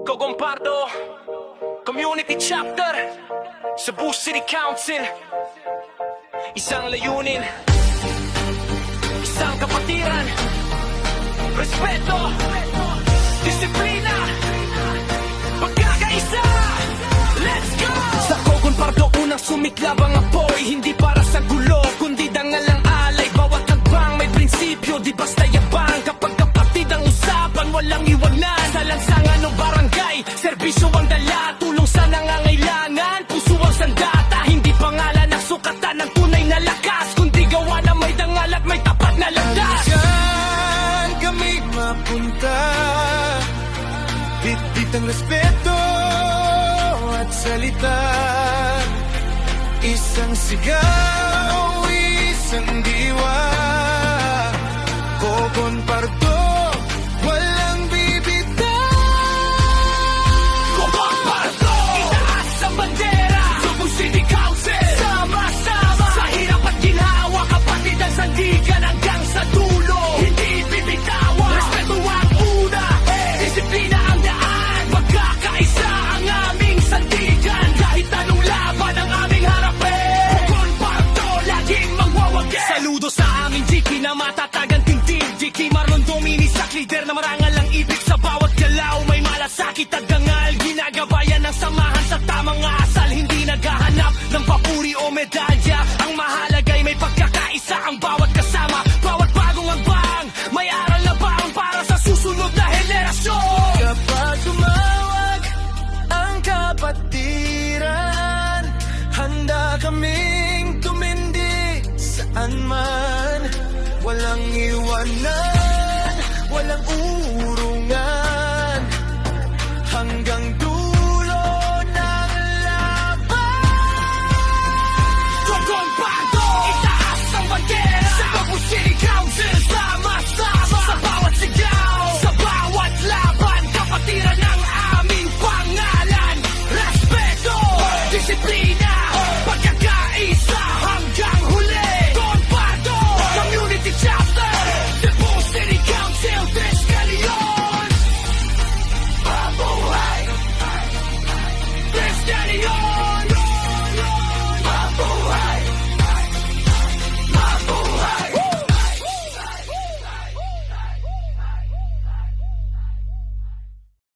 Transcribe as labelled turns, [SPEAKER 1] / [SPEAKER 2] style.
[SPEAKER 1] Cogompardo Community Chapter Cebu City Council. Isang layunin, isang kapatiran, respeto, disiplina, pagkakaisa. Let's go! Sa Cogompardo unang sumiklab ang apoy, hindi para sa gulo, kundi dangal ang alay. Bawat hagbang may prinsipyo, di basta yabang. Kapag kapatid ang usapan, walang iwanan. Sa lansangan o barangay, serbisyo ang dala, tulong sa nangangailangan, puso ang sandata. Hindi pangalan ang sukatan ng tunay na lakas, kundi gawa na may dangal at may tapat na landas.
[SPEAKER 2] Diyan kami mapunta, bit-bit ang respeto at salita. Isang sigaw, isang diwa. Cogompardo, walang bibitaw.
[SPEAKER 1] Cogompardo, itaas ang bandera, Cebu City Council. Sama-sama, sa hirap at ginhawa, kapatid ang sandigan hanggang sa dulo. Hindi bibitawan, respeto ang una, disiplina ang daan. Magkakaisa ang aming sandigan, kahit anong laban ang aming harapin. Cogompardo, laging magwawagi. Saludo sa aming GK na matatagang tindig. GK Marlon Dominisak, leader na marangal ang ibig. Sa bawat galaw may malasakit at dangal. Ginagabayan ng samahan sa tamang asal, hindi naghahanap ng papuri o medalya. Ang mahalagay may pagkakaisa ang bawat kasama. Bawat bagong hagbang may aral na baon para sa susunod na henerasyon.
[SPEAKER 2] Kapag tumawag ang kapatiran, handa kaming tumindi saan man. Walang iwanan.